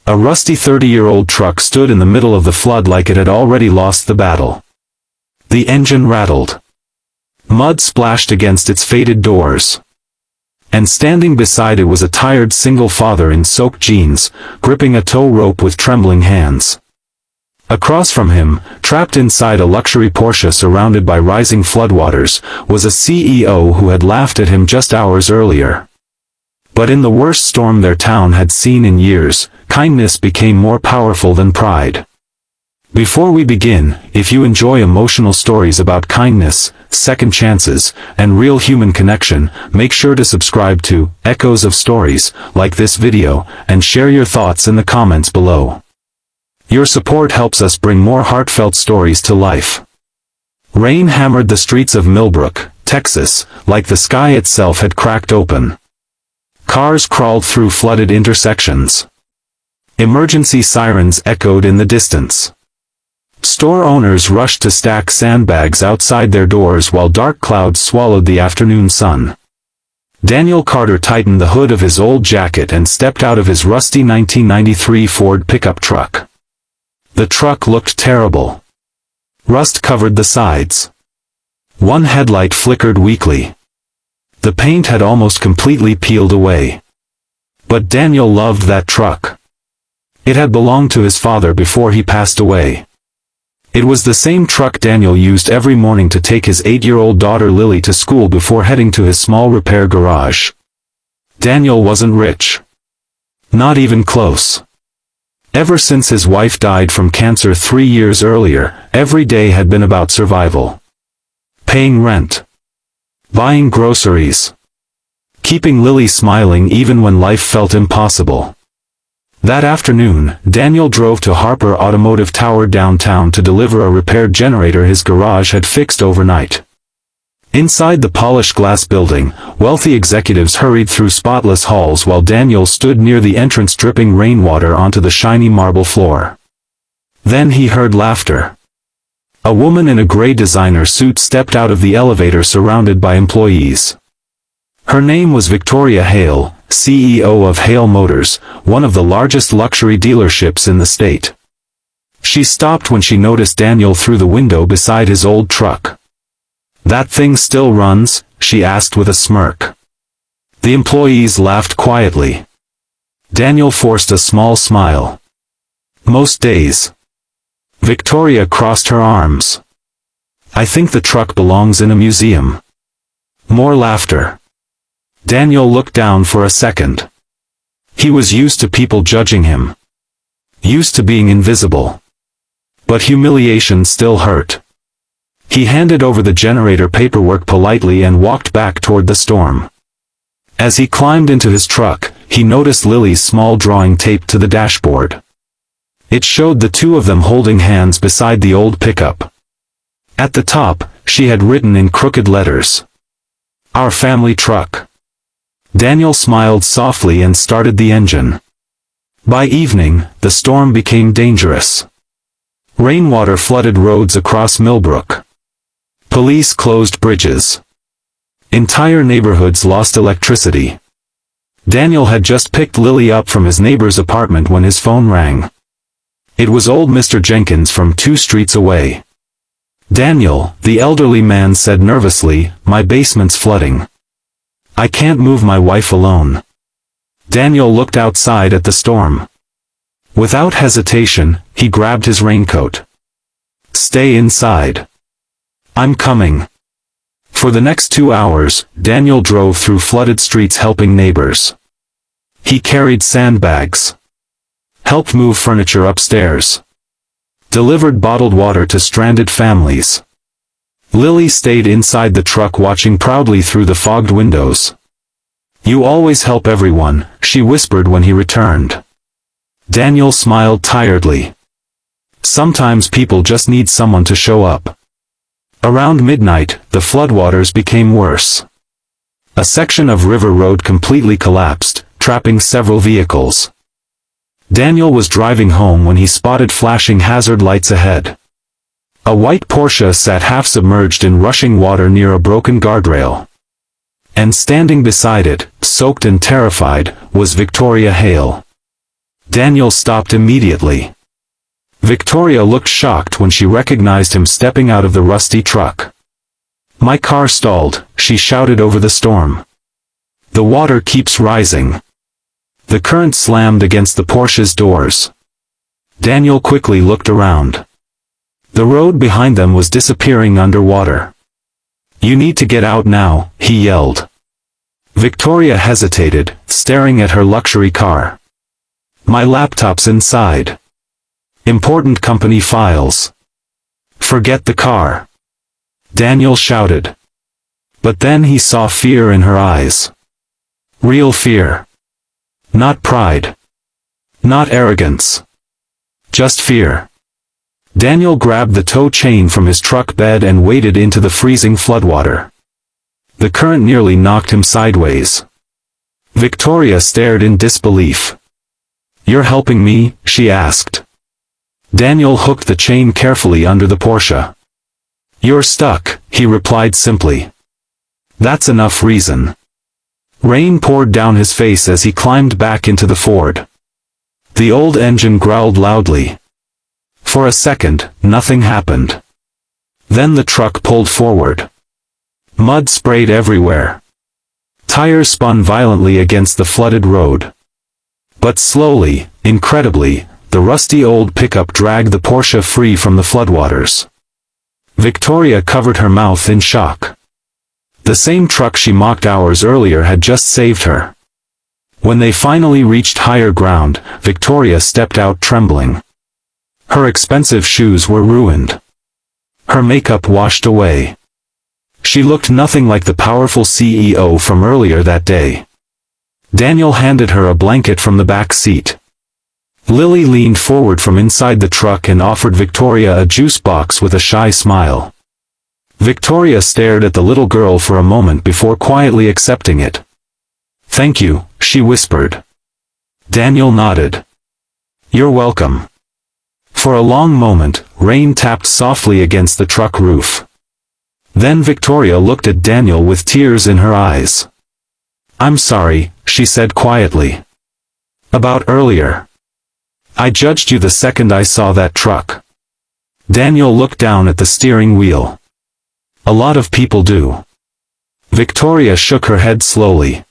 A rusty 30-year-old truck stood in the middle of the flood like it had already lost the battle. The engine rattled. Mud splashed against its faded doors. And standing beside it was a tired single father in soaked jeans, gripping a tow rope with trembling hands. Across from him, trapped inside a luxury Porsche surrounded by rising floodwaters, was a CEO who had laughed at him just hours earlier. But in the worst storm their town had seen in years, kindness became more powerful than pride. Before we begin, if you enjoy emotional stories about kindness, second chances, and real human connection, make sure to subscribe to Echoes of Stories, like this video, and share your thoughts in the comments below. Your support helps us bring more heartfelt stories to life. Rain hammered the streets of Millbrook, Texas, like the sky itself had cracked open. Cars crawled through flooded intersections. Emergency sirens echoed in the distance. Store owners rushed to stack sandbags outside their doors while dark clouds swallowed the afternoon sun. Daniel Carter tightened the hood of his old jacket and stepped out of his rusty 1993 Ford pickup truck. The truck looked terrible. Rust covered the sides. One headlight flickered weakly. The paint had almost completely peeled away. But Daniel loved that truck. It had belonged to his father before he passed away. It was the same truck Daniel used every morning to take his 8-year-old daughter Lily to school before heading to his small repair garage. Daniel wasn't rich. Not even close. Ever since his wife died from cancer 3 years earlier, every day had been about survival. Paying rent. Buying groceries. Keeping Lily smiling even when life felt impossible. That afternoon, Daniel drove to Harper Automotive Tower downtown to deliver a repaired generator his garage had fixed overnight. Inside the polished glass building, wealthy executives hurried through spotless halls while Daniel stood near the entrance dripping rainwater onto the shiny marble floor. Then he heard laughter. A woman in a gray designer suit stepped out of the elevator surrounded by employees. Her name was Victoria Hale, CEO of Hale Motors, one of the largest luxury dealerships in the state. She stopped when she noticed Daniel through the window beside his old truck. "That thing still runs?" she asked with a smirk. The employees laughed quietly. Daniel forced a small smile. "Most days." Victoria crossed her arms. "I think the truck belongs in a museum." More laughter. Daniel looked down for a second. He was used to people judging him. Used to being invisible. But humiliation still hurt. He handed over the generator paperwork politely and walked back toward the storm. As he climbed into his truck, he noticed Lily's small drawing taped to the dashboard. It showed the two of them holding hands beside the old pickup. At the top, she had written in crooked letters, "Our family truck." Daniel smiled softly and started the engine. By evening, the storm became dangerous. Rainwater flooded roads across Millbrook. Police closed bridges. Entire neighborhoods lost electricity. Daniel had just picked Lily up from his neighbor's apartment when his phone rang. It was old Mr. Jenkins from 2 streets away. "Daniel," the elderly man said nervously, "my basement's flooding. I can't move my wife alone." Daniel looked outside at the storm. Without hesitation, he grabbed his raincoat. "Stay inside. I'm coming." For the next 2 hours, Daniel drove through flooded streets helping neighbors. He carried sandbags. Helped move furniture upstairs. Delivered bottled water to stranded families. Lily stayed inside the truck watching proudly through the fogged windows. "You always help everyone," she whispered when he returned. Daniel smiled tiredly. Sometimes people just need someone to show up. Around midnight, the floodwaters became worse. A section of River Road completely collapsed, trapping several vehicles. Daniel was driving home when he spotted flashing hazard lights ahead. A white Porsche sat half-submerged in rushing water near a broken guardrail. And standing beside it, soaked and terrified, was Victoria Hale. Daniel stopped immediately. Victoria looked shocked when she recognized him stepping out of the rusty truck. "My car stalled," she shouted over the storm. "The water keeps rising." The current slammed against the Porsche's doors. Daniel quickly looked around. The road behind them was disappearing underwater. "You need to get out now," he yelled. Victoria hesitated, staring at her luxury car. "My laptop's inside. Important company files." "Forget the car," Daniel shouted. But then he saw fear in her eyes. Real fear. Not pride. Not arrogance. Just fear. Daniel grabbed the tow chain from his truck bed and waded into the freezing floodwater. The current nearly knocked him sideways. Victoria stared in disbelief. "You're helping me?" she asked. Daniel hooked the chain carefully under the Porsche. "You're stuck," he replied simply. "That's enough reason." Rain poured down his face as he climbed back into the Ford. The old engine growled loudly. For a second, nothing happened. Then the truck pulled forward. Mud sprayed everywhere. Tires spun violently against the flooded road. But slowly, incredibly, the rusty old pickup dragged the Porsche free from the floodwaters. Victoria covered her mouth in shock. The same truck she mocked hours earlier had just saved her. When they finally reached higher ground, Victoria stepped out trembling. Her expensive shoes were ruined. Her makeup washed away. She looked nothing like the powerful CEO from earlier that day. Daniel handed her a blanket from the back seat. Lily leaned forward from inside the truck and offered Victoria a juice box with a shy smile. Victoria stared at the little girl for a moment before quietly accepting it. "Thank you," she whispered. Daniel nodded. "You're welcome." For a long moment, rain tapped softly against the truck roof. Then Victoria looked at Daniel with tears in her eyes. "I'm sorry," she said quietly. "About earlier. I judged you the second I saw that truck." Daniel looked down at the steering wheel. "A lot of people do." Victoria shook her head slowly.